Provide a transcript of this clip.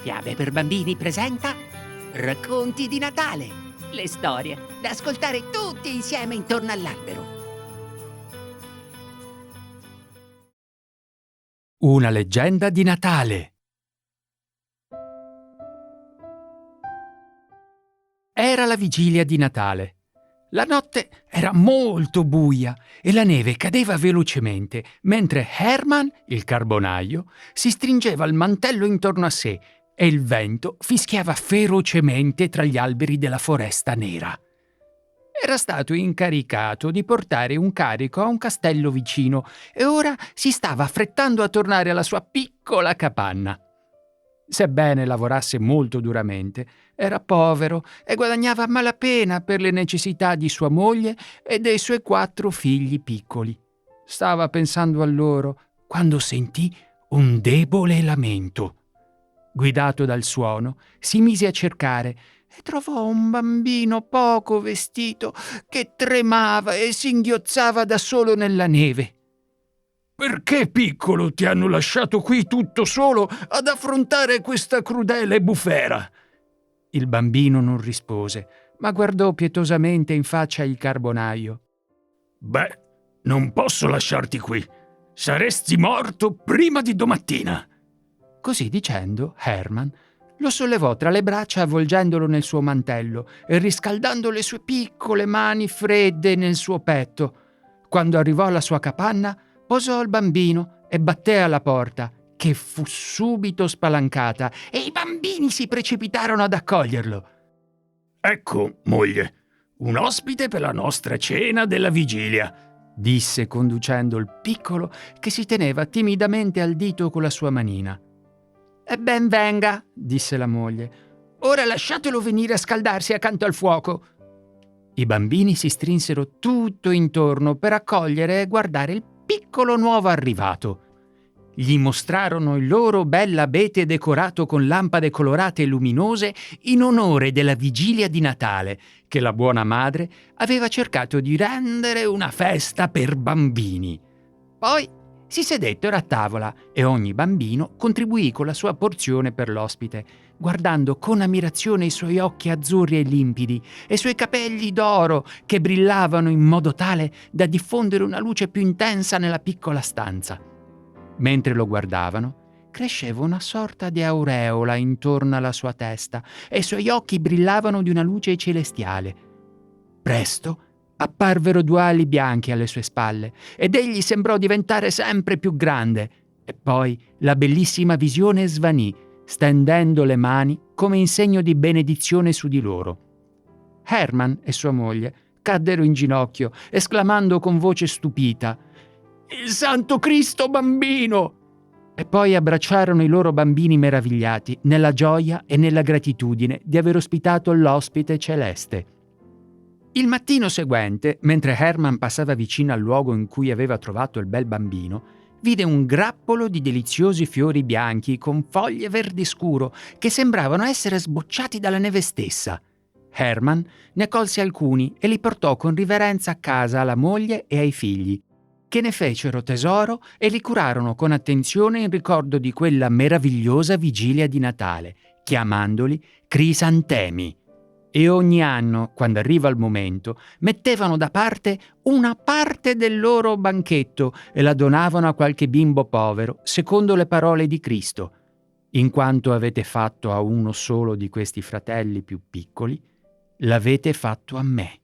Fiabe per bambini presenta Racconti di Natale, le storie da ascoltare tutti insieme intorno all'albero. Una leggenda di Natale. Era la vigilia di Natale. La notte era molto buia e la neve cadeva velocemente, mentre Herman, il carbonaio, si stringeva il mantello intorno a sé e il vento fischiava ferocemente tra gli alberi della foresta nera. Era stato incaricato di portare un carico a un castello vicino e ora si stava affrettando a tornare alla sua piccola capanna. Sebbene lavorasse molto duramente, era povero e guadagnava a malapena per le necessità di sua moglie e dei suoi 4 figli piccoli. Stava pensando a loro quando sentì un debole lamento. Guidato dal suono, si mise a cercare e trovò un bambino poco vestito che tremava e singhiozzava da solo nella neve. «Perché, piccolo, ti hanno lasciato qui tutto solo ad affrontare questa crudele bufera?» Il bambino non rispose, ma guardò pietosamente in faccia il carbonaio. «Beh, non posso lasciarti qui. Saresti morto prima di domattina!» Così dicendo, Herman lo sollevò tra le braccia avvolgendolo nel suo mantello e riscaldando le sue piccole mani fredde nel suo petto. Quando arrivò alla sua capanna, posò il bambino e batté alla porta, che fu subito spalancata, e i bambini si precipitarono ad accoglierlo. «Ecco, moglie, un ospite per la nostra cena della vigilia», disse conducendo il piccolo che si teneva timidamente al dito con la sua manina. «E ben venga», disse la moglie. «Ora lasciatelo venire a scaldarsi accanto al fuoco». I bambini si strinsero tutto intorno per accogliere e guardare il piccolo nuovo arrivato. Gli mostrarono il loro bell'abete decorato con lampade colorate e luminose in onore della vigilia di Natale, che la buona madre aveva cercato di rendere una festa per bambini. Poi si sedettero a tavola e ogni bambino contribuì con la sua porzione per l'ospite, guardando con ammirazione i suoi occhi azzurri e limpidi e i suoi capelli d'oro che brillavano in modo tale da diffondere una luce più intensa nella piccola stanza. Mentre lo guardavano, cresceva una sorta di aureola intorno alla sua testa e i suoi occhi brillavano di una luce celestiale. Presto apparvero 2 ali bianchi alle sue spalle ed egli sembrò diventare sempre più grande e poi la bellissima visione svanì, stendendo le mani come in segno di benedizione su di loro. Herman e sua moglie caddero in ginocchio, esclamando con voce stupita: «Il Santo Cristo bambino!» E poi abbracciarono i loro bambini meravigliati nella gioia e nella gratitudine di aver ospitato l'ospite celeste. Il mattino seguente, mentre Herman passava vicino al luogo in cui aveva trovato il bel bambino, vide un grappolo di deliziosi fiori bianchi con foglie verdi scuro che sembravano essere sbocciati dalla neve stessa. Herman ne colse alcuni e li portò con riverenza a casa alla moglie e ai figli, che ne fecero tesoro e li curarono con attenzione in ricordo di quella meravigliosa vigilia di Natale, chiamandoli crisantemi. E ogni anno, quando arriva il momento, mettevano da parte una parte del loro banchetto e la donavano a qualche bimbo povero, secondo le parole di Cristo. In quanto avete fatto a uno solo di questi fratelli più piccoli, l'avete fatto a me.